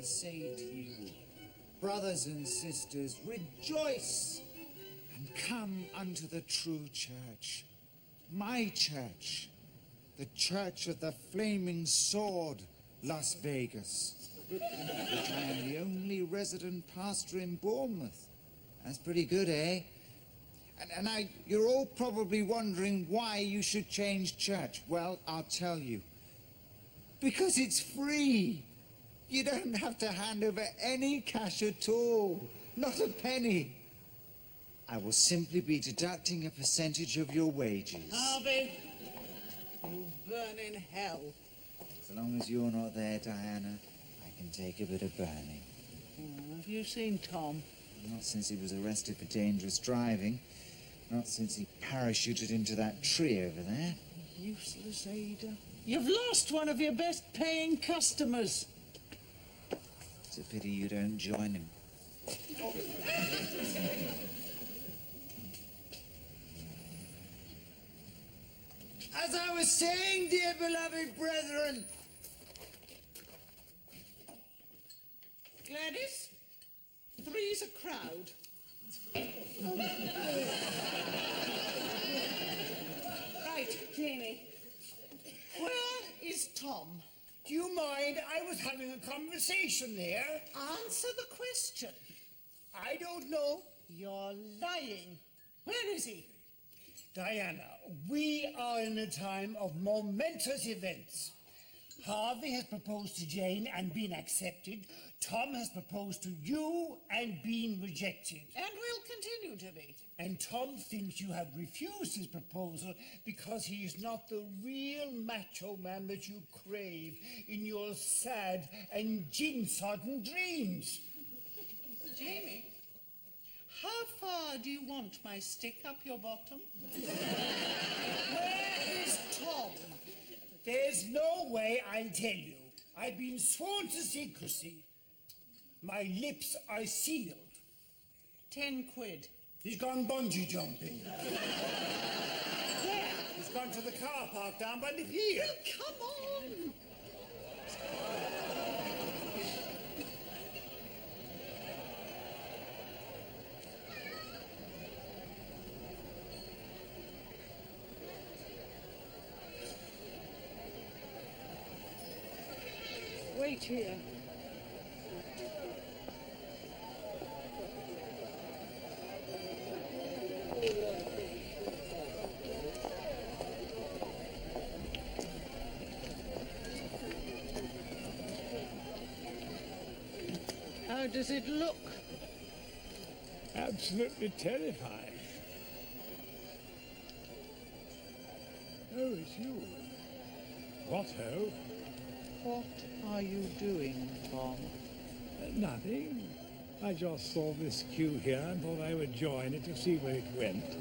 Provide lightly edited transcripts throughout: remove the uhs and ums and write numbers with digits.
say to you, brothers and sisters, rejoice and come unto the true church, my church, the Church of the Flaming Sword, Las Vegas, which I am the only resident pastor in Bournemouth. That's pretty good, eh? And now, you're all probably wondering why you should change church. Well, I'll tell you. Because it's free. You don't have to hand over any cash at all. Not a penny. I will simply be deducting a percentage of your wages. Harvey, you'll burn in hell. As long as you're not there, Diana, I can take a bit of burning. Have you seen Tom? Not since he was arrested for dangerous driving. Not since he parachuted into that tree over there. Useless Ada. You've lost one of your best paying customers. It's a pity you don't join him. As I was saying, dear beloved brethren, Gladys, three's a crowd. Right, Jamie. where is Tom? Do you mind? I was having a conversation there. Answer the question. I don't know. You're lying. Where is he? Diana, we are in a time of momentous events. Harvey has proposed to Jane and been accepted. Tom has proposed to you and been rejected. And will continue to be. And Tom thinks you have refused his proposal because he is not the real macho man that you crave in your sad and gin-sodden dreams. Jamie, how far do you want my stick up your bottom? Where is Tom? There's no way I'll tell you. I've been sworn to secrecy. My lips are sealed. 10 quid. He's gone bungee jumping. Where? He's gone to the car park down by the pier. Come on. Wait here. How does it look? Absolutely terrifying. Oh, it's you. What ho? What are you doing, Tom? Nothing. I just saw this queue here and thought I would join it to see where it went.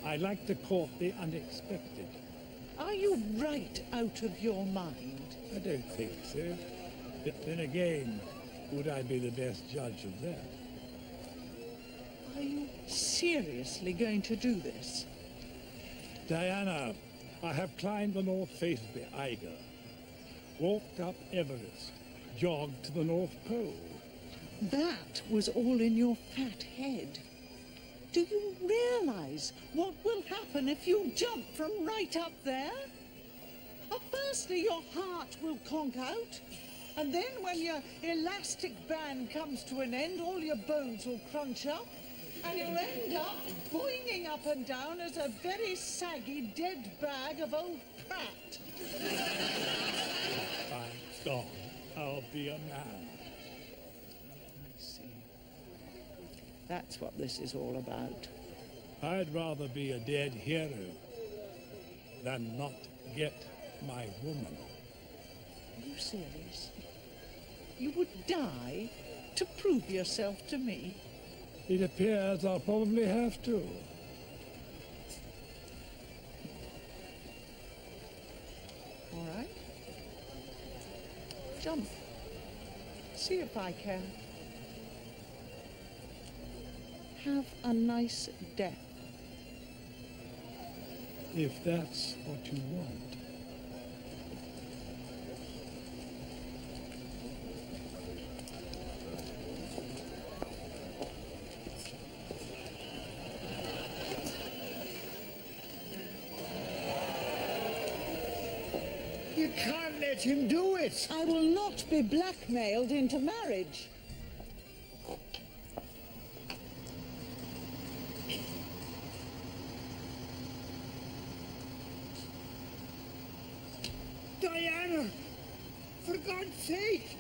I like to court the unexpected. Are you right out of your mind? I don't think so. But then again, would I be the best judge of that? Are you seriously going to do this? Diana, I have climbed the north face of the Eiger, walked up Everest, jogged to the North Pole. That was all in your fat head. Do you realize what will happen if you jump from right up there? Firstly, your heart will conk out. And then when your elastic band comes to an end, all your bones will crunch up. And you'll end up boinging up and down as a very saggy, dead bag of old Pratt. By God, I'll be a man. I see. That's what this is all about. I'd rather be a dead hero than not get my woman. Are you serious? You would die to prove yourself to me? It appears I'll probably have to. All right. Jump. See if I can. Have a nice death. If that's what you want. let him do it. I will not be blackmailed into marriage. Diana, for God's sake.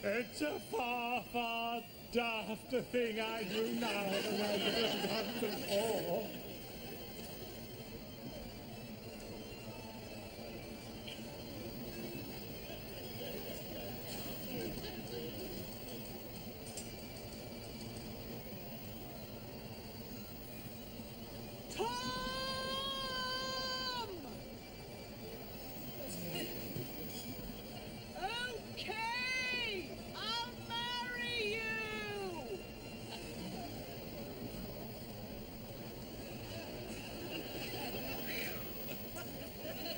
It's a far, far dafter thing I do now than I did once before. Tom! Okay! I'll marry you!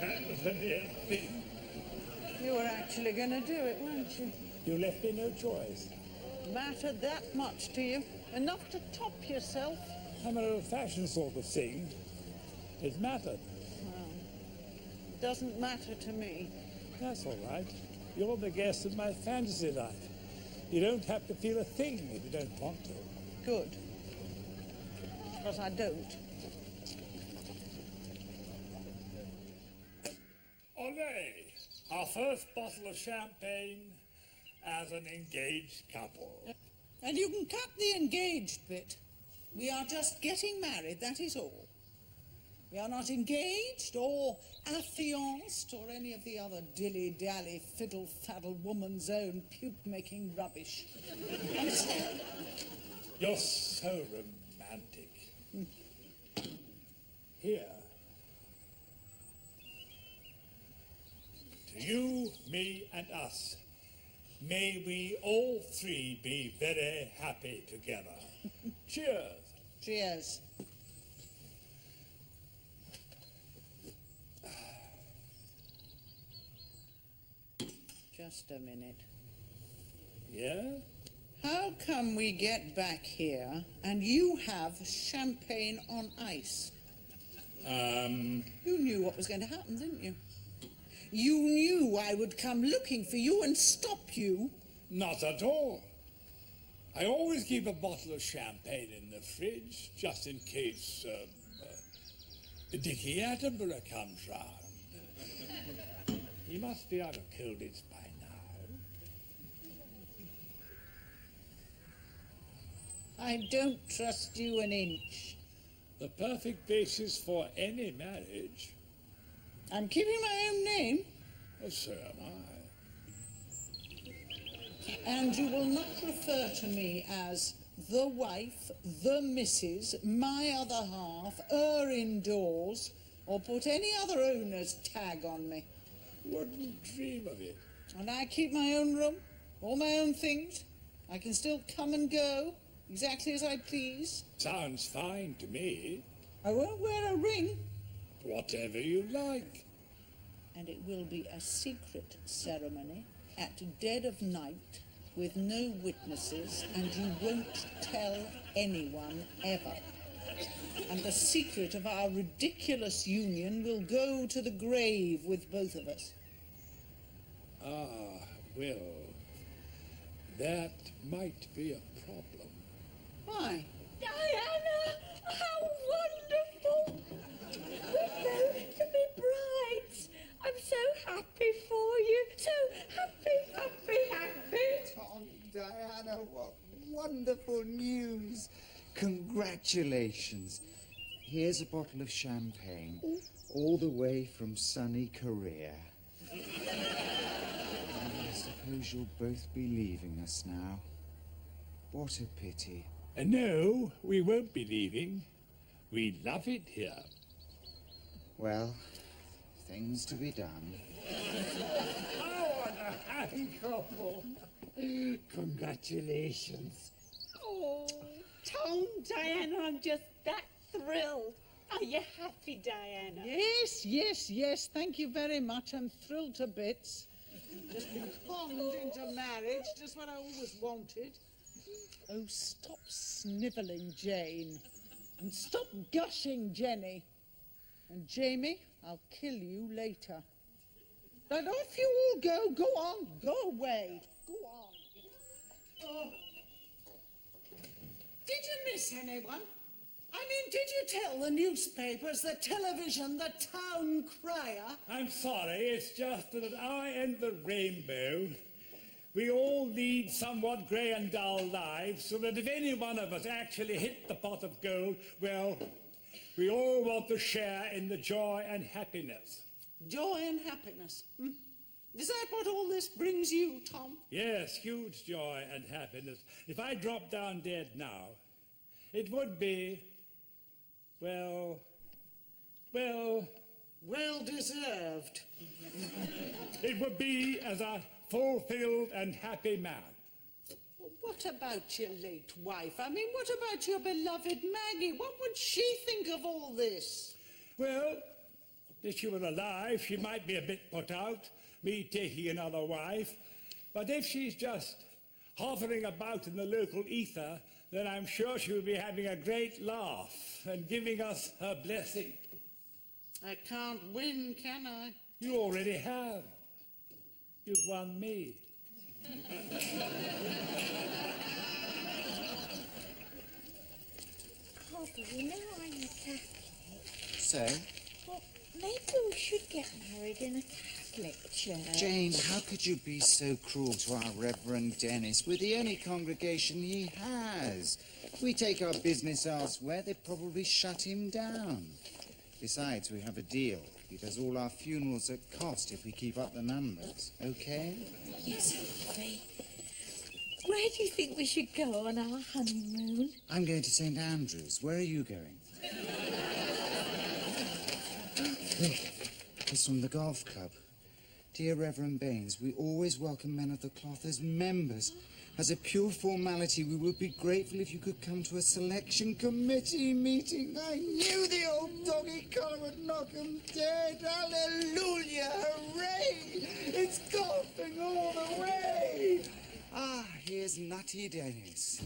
That was a near thing. You were actually going to do it, weren't you? You left me no choice. Mattered that much to you? Enough to top yourself? I'm an old-fashioned sort of thing. It mattered. It doesn't matter to me. That's all right. You're the guest of my fantasy life. You don't have to feel a thing if you don't want to. Good. Because I don't. Olé! Our first bottle of champagne as an engaged couple. And you can cut the engaged bit. We are just getting married, that is all. We are not engaged or affianced or any of the other dilly-dally, fiddle-faddle, woman's own, puke-making rubbish. Understand? You're so romantic. Here. To you, me, and us. May we all three be very happy together. Cheers. Cheers. Just a minute. Yeah? How come we get back here and you have champagne on ice? You knew what was going to happen, didn't you? You knew I would come looking for you and stop you. Not at all. I always keep a bottle of champagne in the fridge, just in case Dickie Attenborough comes round. He must be out of Colditz by now. I don't trust you an inch. The perfect basis for any marriage. I'm keeping my own name, So am I. and you will not refer to me as the wife, the missus, my other half, her indoors, or put any other owner's tag on me. Wouldn't dream of it. And I keep my own room, all my own things. I can still come and go, exactly as I please. Sounds fine to me. I won't wear a ring, Whatever you like. and it will be a secret ceremony at dead of night with no witnesses, and you won't tell anyone ever. And the secret of our ridiculous union will go to the grave with both of us. Well, that might be a problem. Why? Diana, how wonderful! We're both to be brides. I'm so happy for you. So happy. Oh, Diana, what wonderful news. Congratulations. Here's a bottle of champagne, all the way from sunny Korea. I suppose you'll both be leaving us now. What a pity. No, we won't be leaving. We love it here. Well, things to be done. Oh, what a happy couple. Congratulations. Oh, Tom, Diana, I'm just that thrilled. Are you happy, Diana? Yes. Thank you very much. I'm thrilled to bits. Just been conned into marriage, just what I always wanted. Oh, stop snivelling, Jane. And stop gushing, Jenny. And Jamie, I'll kill you later. But off you all go. Go on. Go away. Go on. Oh. Did you miss anyone? I mean, did you tell the newspapers, the television, the town crier? I'm sorry, it's just that at our end of the rainbow, we all lead somewhat grey and dull lives, so that if any one of us actually hit the pot of gold, well, we all want to share in the joy and happiness. Joy and happiness. Is that what all this brings you, Tom? Yes, huge joy and happiness. If I dropped down dead now, it would be, well deserved. It would be as a fulfilled and happy man. What about your late wife? I mean, what about your beloved Maggie? What would she think of all this? Well, if she were alive, she might be a bit put out, me taking another wife. But if she's just hovering about in the local ether, then I'm sure she would be having a great laugh and giving us her blessing. I can't win, can I? You already have. You've won me. Harvey, you know I'm a Catholic. So, Well, maybe we should get married in a Catholic church. Jane, how could you be so cruel to our Reverend Dennis? We're the only congregation he has. If we take our business elsewhere, they'd probably shut him down. Besides, we have a deal. He does all our funerals at cost if we keep up the numbers, okay? Yes, Harvey. Where do you think we should go on our honeymoon? I'm going to St. Andrews. Where are you going? It's from the golf club. Dear Reverend Baines, we always welcome men of the cloth as members. As a pure formality, we would be grateful if you could come to a selection committee meeting. I knew the old doggy collar would knock him dead. Hallelujah! Hooray! It's golfing all the way! Ah, here's Nutty Dennis.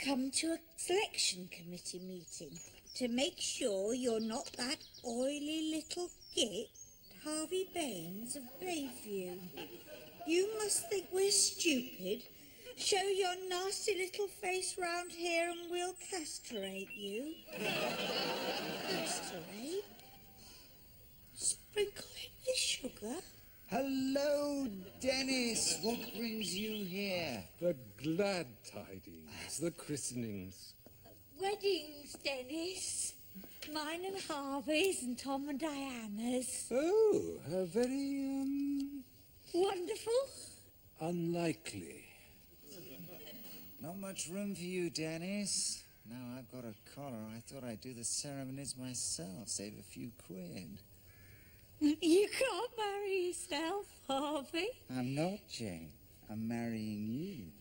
Come to a selection committee meeting to make sure you're not that oily little git, Harvey Baines of Bayview. You must think we're stupid. Show your nasty little face round here and we'll castrate you. Castrate? Sprinkle in the sugar. Hello, Dennis. What brings you here? The glad tidings, the christenings. Weddings, Dennis. Mine and Harvey's and Tom and Diana's. Oh, very, Wonderful. unlikely. Not much room for you, Dennis. Now I've got a collar. I thought I'd do the ceremonies myself, save a few quid. You can't marry yourself, Harvey. I'm not, Jane. I'm marrying you.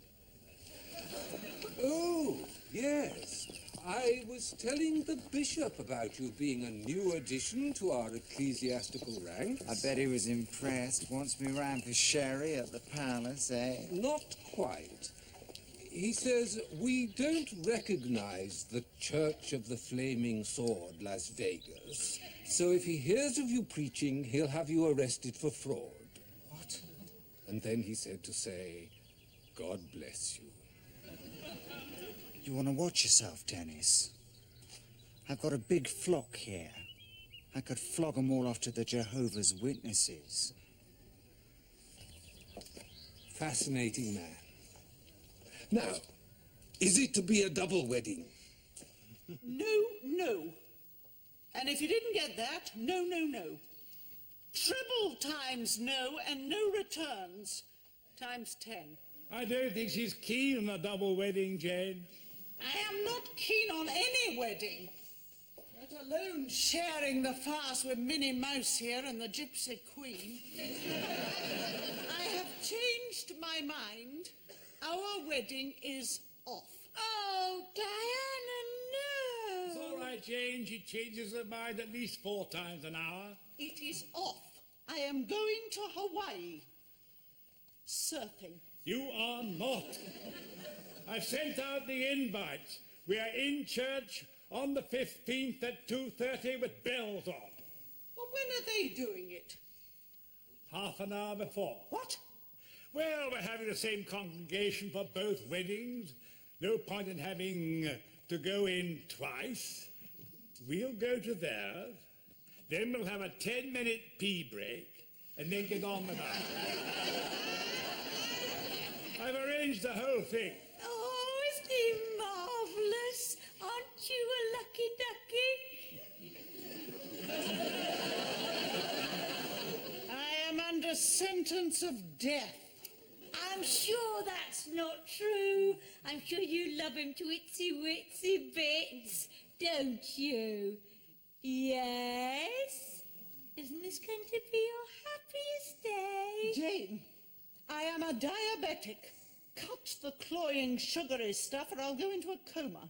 Oh, yes. I was telling the bishop about you being a new addition to our ecclesiastical ranks. I bet he was impressed. Wants me round for sherry at the palace, eh? Not quite. He says we don't recognize the Church of the Flaming Sword, Las Vegas. So if he hears of you preaching, he'll have you arrested for fraud. What? And then he said to say, God bless you. You want to watch yourself, Dennis? I've got a big flock here. I could flog 'em all off to the Jehovah's Witnesses. Fascinating man. Now, is it to be a double wedding? No. And if you didn't get that, no. Triple times no and no returns. Times 10. I don't think she's keen on a double wedding, Jane. I am not keen on any wedding. Let alone sharing the farce with Minnie Mouse here and the Gypsy Queen. I have changed my mind. Our wedding is off. Oh, Diana, no. It's all right, why, Jane? She changes her mind at least 4 times an hour. It is off. I am going to Hawaii. Surfing. You are not. I've sent out the invites. We are in church on the 15th at 2:30 with bells on. Well, when are they doing it? Half an hour before. What? Well, we're having the same congregation for both weddings. No point in having to go in twice. We'll go to theirs. Then we'll have a 10-minute pee break and then get on with ours. I've arranged the whole thing. Oh, isn't he marvellous? Aren't you a lucky ducky? I am under sentence of death. I'm sure that's not true. I'm sure you love him to itsy-witsy bits, don't you? Yes? Isn't this going to be your happiest day? Jane, I am a diabetic. Cut the cloying, sugary stuff or I'll go into a coma.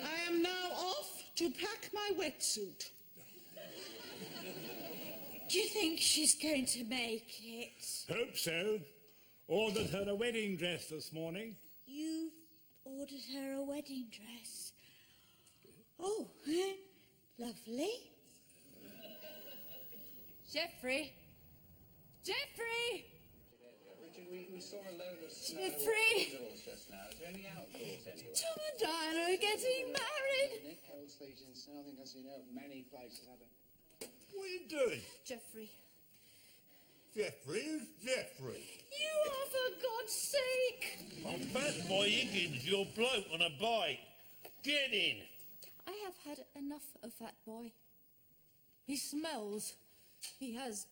I am now off to pack my wetsuit. Do you think she's going to make it? Hope so. Ordered her a wedding dress this morning. You've ordered her a wedding dress. Oh, lovely. Geoffrey! Geoffrey! Richard, we saw a load of snow Jeffrey! outdoors just now. Is there any outdoors anywhere? Tom and Diana are getting married! Nick, cold sleeves in snow, I think, as you know, many places have it. What are you doing? Geoffrey. Jeffrey? Who's Jeffrey? You are, for God's sake! I'm Fat Boy Higgins, your bloke on a bike. Get in. I have had enough of Fat Boy. He smells. He has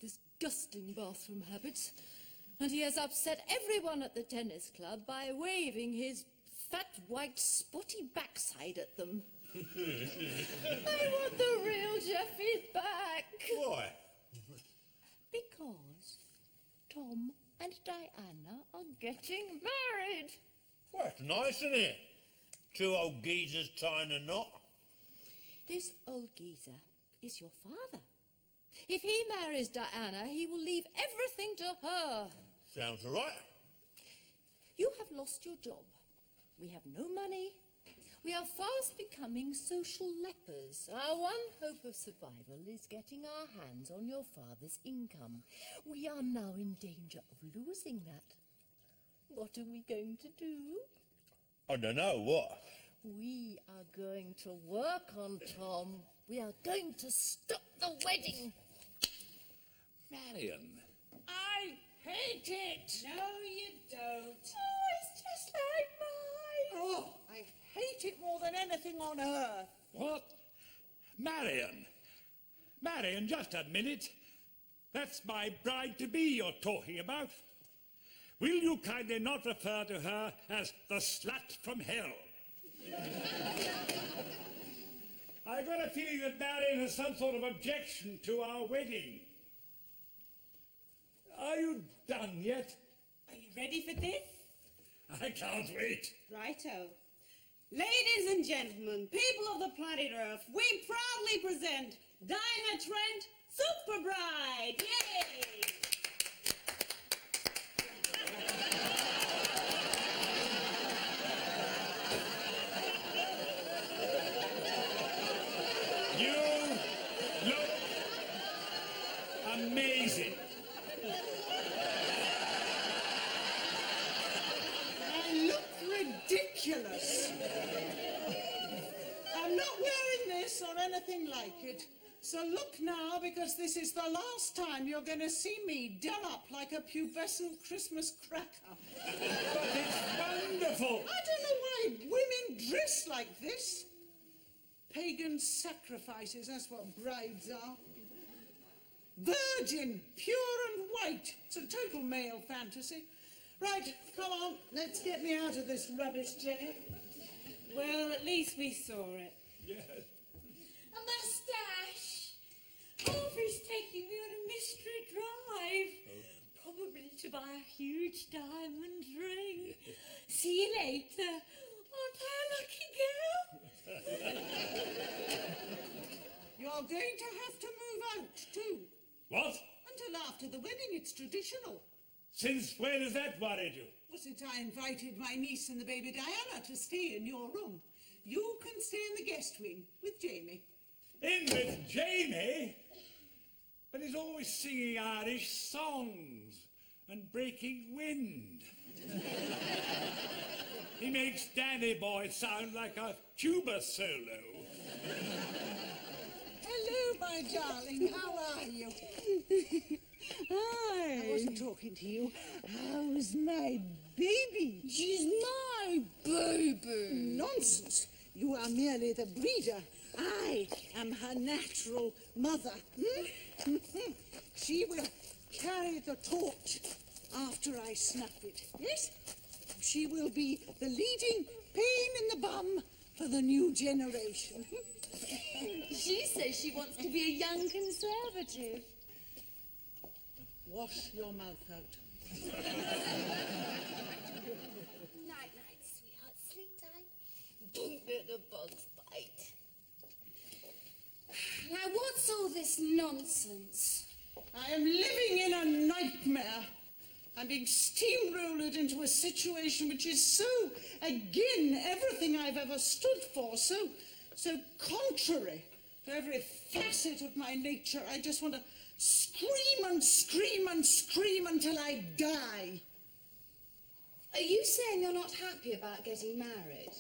disgusting bathroom habits. And he has upset everyone at the tennis club by waving his fat, white, spotty backside at them. I want the real Jeffy back. Why? Because Tom and Diana are getting married. Well, that's nice, isn't it? 2 old geezers tying a knot. This old geezer is your father. If he marries Diana, he will leave everything to her. Sounds all right. You have lost your job. We have no money. We are fast becoming social lepers. Our one hope of survival is getting our hands on your father's income. We are now in danger of losing that. What are we going to do? I don't know, what? We are going to work on Tom. We are going to stop the wedding. Marion. I hate it. No, you don't. Oh, it's just like mine. Oh, I hate it more than anything on earth. What? Marion. Marion, just a minute. That's my bride-to-be you're talking about. Will you kindly not refer to her as the slut from hell? I've got a feeling that Marion has some sort of objection to our wedding. Are you done yet? Are you ready for this? I can't wait. Righto. Ladies and gentlemen, people of the planet Earth, we proudly present Diana Trent, Super Bride. Yay! You look amazing. I look ridiculous. I'm not wearing this or anything like it. So look now, because this is the last time you're going to see me done up like a pubescent Christmas cracker. But it's wonderful. I don't know why women dress like this. Pagan sacrifices, that's what brides are. Virgin, pure and white. It's a total male fantasy. Right, come on, let's get me out of this rubbish, Jenny. Well, at least we saw it. Yes. A moustache. Aubrey's taking me on a mystery drive. Probably to buy a huge diamond ring. See you later. Aren't I a lucky girl? You're going to have to move out, too. What? Until after the wedding, it's traditional. Since when has that worried you? Well, since I invited my niece and the baby Diana to stay in your room, you can stay in the guest wing with Jamie. In with Jamie? But he's always singing Irish songs and breaking wind. He makes Danny Boy sound like a tuba solo. Hello, my darling. How are you? Hi. I wasn't talking to you. How's my baby? She's my baby. Nonsense. You are merely the breeder. I am her natural mother. She will carry the torch after I snuff it. Yes? She will be the leading pain in the bum for the new generation. She says she wants to be a young conservative. Wash your mouth out. Night-night, sweetheart. Sleep tight. Don't let the bugs bite. Now, what's all this nonsense? I am living in a nightmare. I'm being steamrolled into a situation which is so again everything I've ever stood for, so contrary to every facet of my nature. I just want to scream and scream and scream until I die. Are you saying you're not happy about getting married?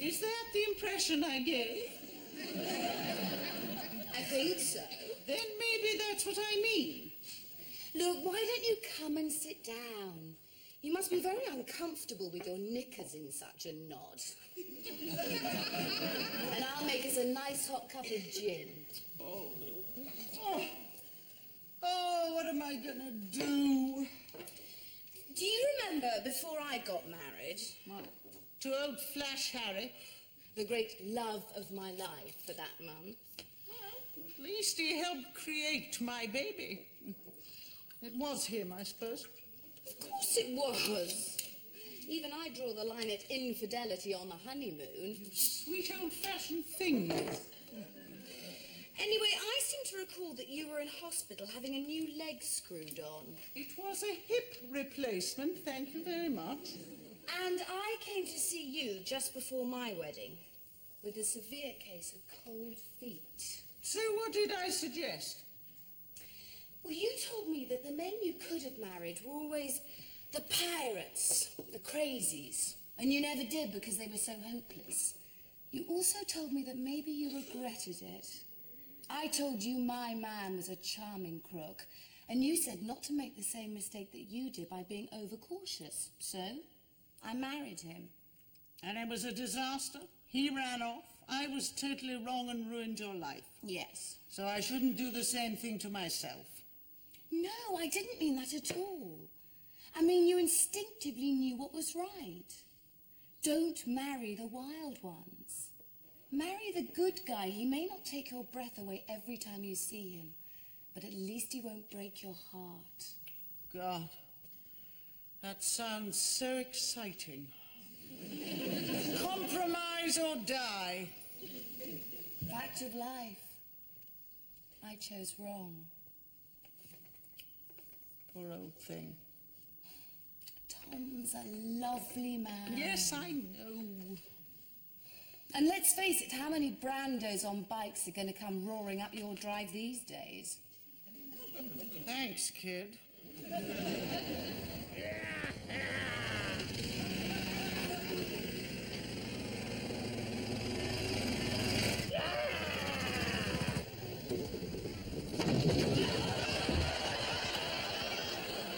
Is that the impression I gave? I think so. Then maybe that's what I mean. Look, why don't you come and sit down? You must be very uncomfortable with your knickers in such a knot. And I'll make us a nice hot cup of gin. Oh, what am I gonna do? Do you remember before I got married? What? To old Flash Harry? The great love of my life for that month. Well, at least he helped create my baby. It was him, I suppose. Of course it was. Even I draw the line at infidelity on the honeymoon. Sweet old-fashioned thing. Anyway, I seem to recall that you were in hospital having a new leg screwed on. It was a hip replacement, thank you very much. And I came to see you just before my wedding with a severe case of cold feet. So what did I suggest? Well, you told me that the men you could have married were always the pirates, the crazies, and you never did because they were so hopeless. You also told me that maybe you regretted it. I told you my man was a charming crook, and you said not to make the same mistake that you did by being overcautious. So, I married him. And it was a disaster. He ran off. I was totally wrong and ruined your life. Yes. So I shouldn't do the same thing to myself. No, I didn't mean that at all. I mean, you instinctively knew what was right. Don't marry the wild ones. Marry the good guy. He may not take your breath away every time you see him, but at least he won't break your heart. God, that sounds so exciting. Compromise or die. Fact of life. I chose wrong. Poor old thing. Tom's a lovely man. Yes, I know. And let's face it, how many brandos on bikes are going to come roaring up your drive these days? Thanks, kid.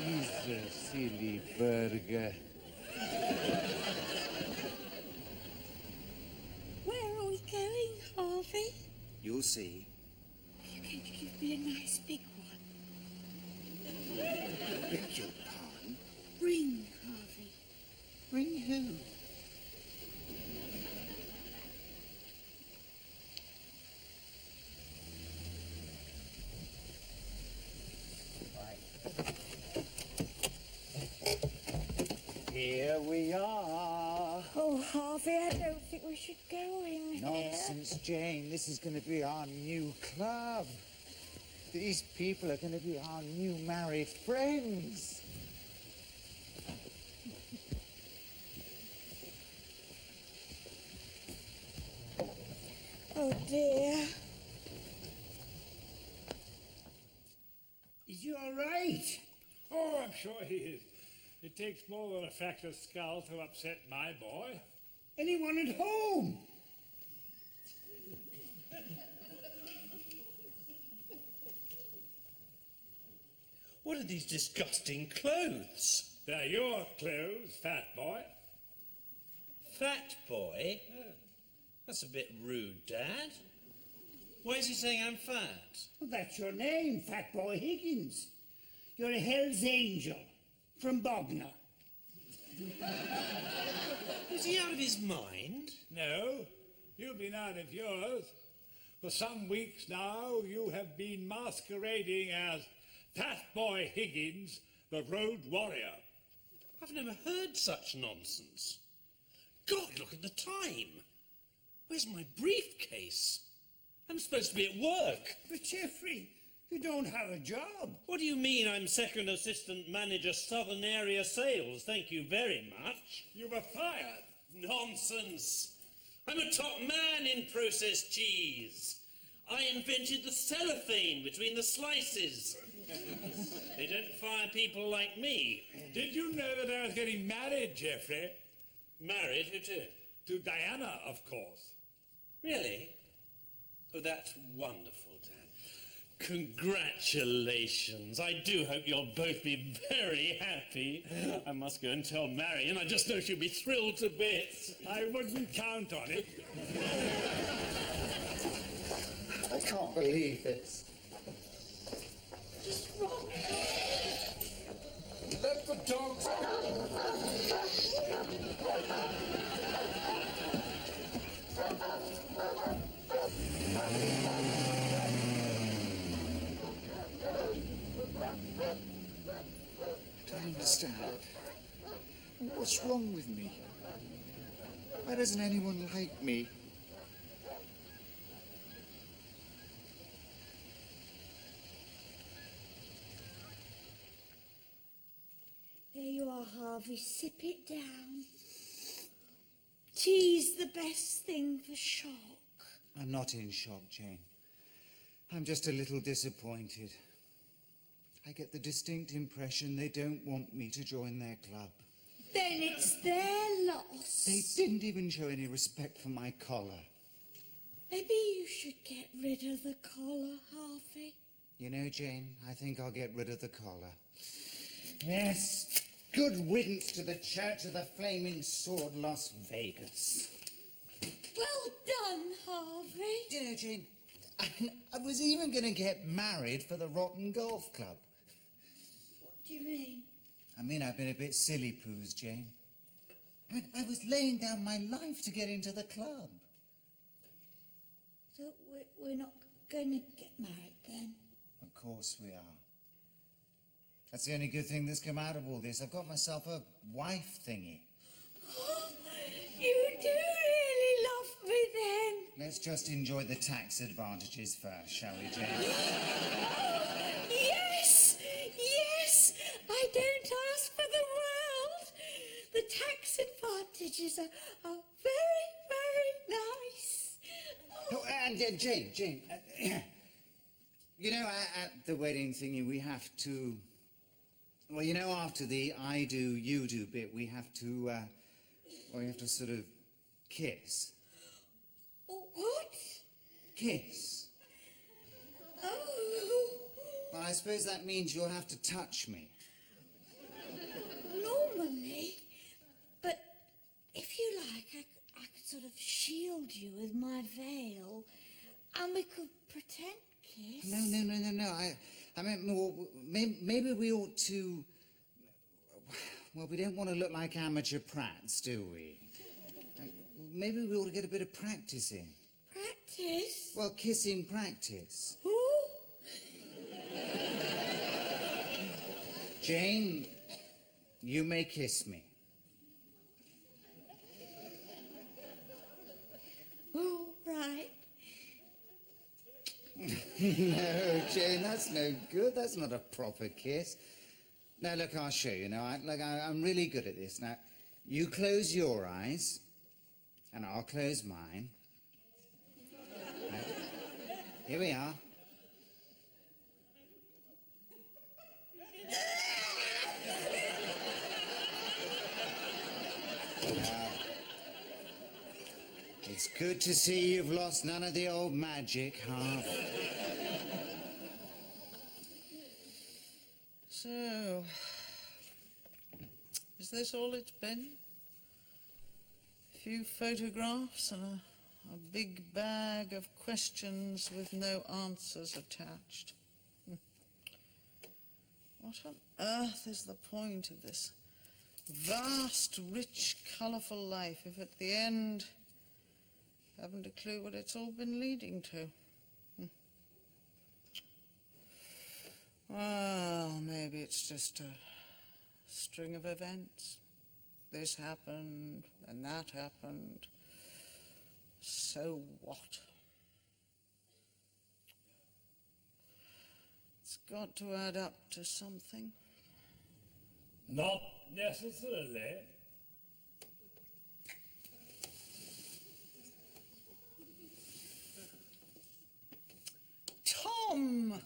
He's a silly burger. Where are we going, Harvey? You'll see. Are you going to give me a nice big one? Beg your pardon? Ring, Harvey. Ring who? Here we are. Oh, Harvey, I don't think we should go in here. Nonsense, Jane. This is going to be our new club. These people are going to be our new married friends. Oh, dear. Is he all right? Oh, I'm sure he is. It takes more than a fractured skull to upset my boy. Anyone at home? What are these disgusting clothes? They're your clothes, fat boy. Fat boy? That's a bit rude, Dad. Why is he saying I'm fat? Well, that's your name, Fat Boy Higgins. You're a Hell's Angel from Bognor. Is he out of his mind? No, you've been out of yours. For some weeks now, you have been masquerading as Fat Boy Higgins, the Road Warrior. I've never heard such nonsense. God, look at the time. Where's my briefcase? I'm supposed to be at work. But, Jeffrey, you don't have a job. What do you mean I'm second assistant manager, Southern Area Sales? Thank you very much. You were fired. Nonsense. I'm a top man in processed cheese. I invented the cellophane between the slices. They don't fire people like me. Did you know that I was getting married, Geoffrey? Married? Who to? To Diana, of course. Really? Oh, that's wonderful, Dan. Congratulations. I do hope you'll both be very happy. I must go and tell Marion. I just know she'll be thrilled to bits. I wouldn't count on it. I can't believe this. Let the dogs I don't understand. What's wrong with me? Why doesn't anyone like me? There you are, Harvey. Sip it down. Tea's the best thing for shock. I'm not in shock, Jane. I'm just a little disappointed. I get the distinct impression they don't want me to join their club. Then it's their loss. They didn't even show any respect for my collar. Maybe you should get rid of the collar, Harvey. You know, Jane, I think I'll get rid of the collar. Yes. Good riddance to the Church of the Flaming Sword, Las Vegas. Well done, Harvey. You know, Jane, I was even going to get married for the Rotten Golf Club. What do you mean? I mean, I've been a bit silly poos, Jane. I was laying down my life to get into the club. So we're not going to get married then? Of course we are. That's the only good thing that's come out of all this. I've got myself a wife thingy. You do really love me then. Let's just enjoy the tax advantages first, shall we, Jane? Yes, yes. I don't ask for the world. The tax advantages are very, very nice. Oh, and Jane, you know, at the wedding thingy, we have to... Well, you know, after the I do, you do bit, we have to sort of kiss. What? Kiss. Oh. Well, I suppose that means you'll have to touch me. Normally. But if you like, I could sort of shield you with my veil, and we could pretend kiss. No. I meant more, maybe we ought to... Well, we don't want to look like amateur prats, do we? Maybe we ought to get a bit of practice in. Practice? Well, kissing practice. Who? Jane, you may kiss me. No, Jane, that's no good. That's not a proper kiss. Now, look, I'll show you. Now, I'm really good at this. Now, you close your eyes, and I'll close mine. Right. Here we are. It's good to see you've lost none of the old magic, Harv. So, is this all it's been? A few photographs and a big bag of questions with no answers attached. What on earth is the point of this vast, rich, colourful life if at the end I haven't a clue what it's all been leading to? Well, maybe it's just a string of events. This happened, and that happened. So what? It's got to add up to something. Not necessarily. Tom!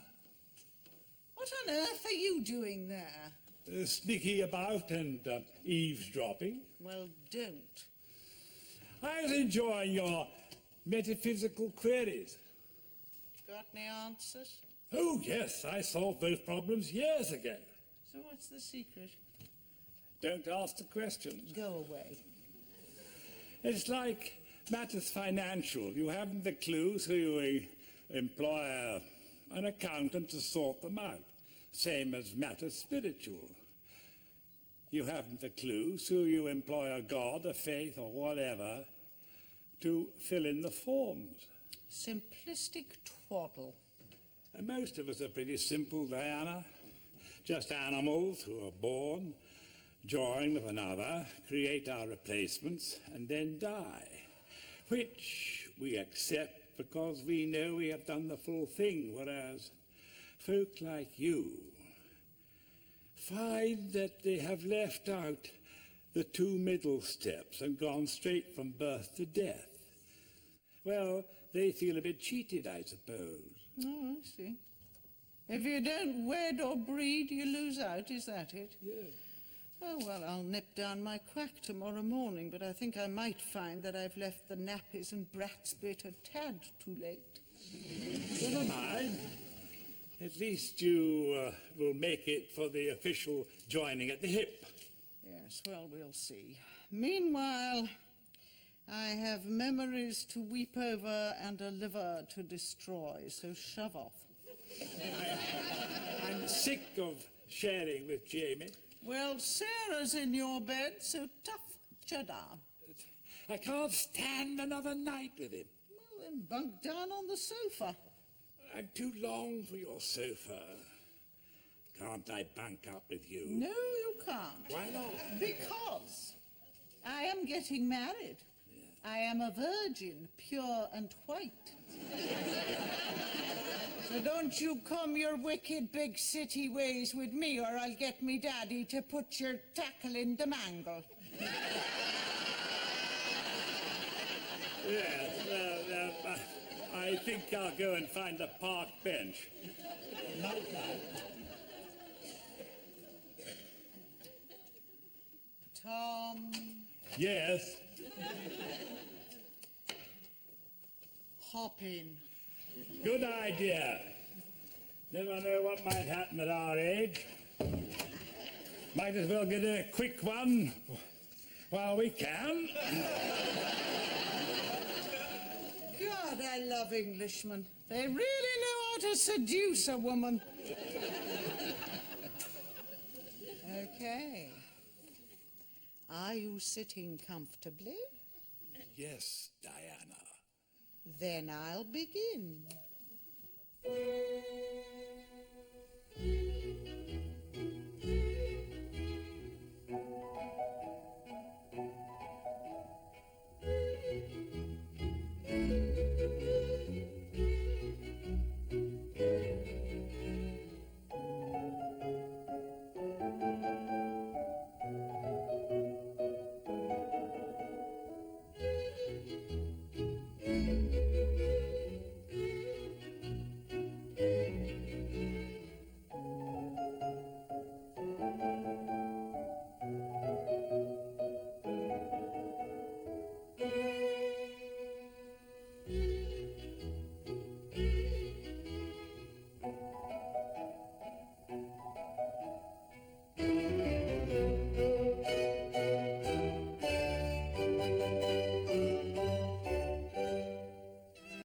What on earth are you doing there? Sneaking about and eavesdropping. Well, don't. I was enjoying your metaphysical queries. Got any answers? Oh, yes, I solved those problems years ago. So what's the secret? Don't ask the questions. Go away. It's like matters financial. You haven't the clue, so you employ an accountant to sort them out. Same as matters spiritual. You haven't the clue, so you employ a god, a faith, or whatever to fill in the forms. Simplistic twaddle. And most of us are pretty simple, Diana. Just animals who are born, join with another, create our replacements, and then die, which we accept because we know we have done the full thing, whereas folk like you find that they have left out the two middle steps and gone straight from birth to death. Well, they feel a bit cheated, I suppose. Oh, I see. If you don't wed or breed, you lose out, is that it? Yeah. Oh, well, I'll nip down my quack tomorrow morning, but I think I might find that I've left the nappies and brats bit a tad too late. Never mind. At least you will make it for the official joining at the hip. Yes, well, we'll see. Meanwhile, I have memories to weep over and a liver to destroy, so shove off. I'm sick of sharing with Jamie. Well, Sarah's in your bed, so tough cheddar. I can't stand another night with him. Well, then bunk down on the sofa. I'm too long for your sofa. Can't I bunk up with you? No, you can't. Why not? Because I am getting married. I am a virgin, pure and white. So don't you come your wicked big city ways with me, or I'll get me daddy to put your tackle in the mangle. Yes, I think I'll go and find a park bench. Tom. Yes. Hop in. Good idea. Never know what might happen at our age. Might as well get a quick one while we can. God, I love Englishmen. They really know how to seduce a woman. Okay. Are you sitting comfortably? Yes, Diana. Then I'll begin.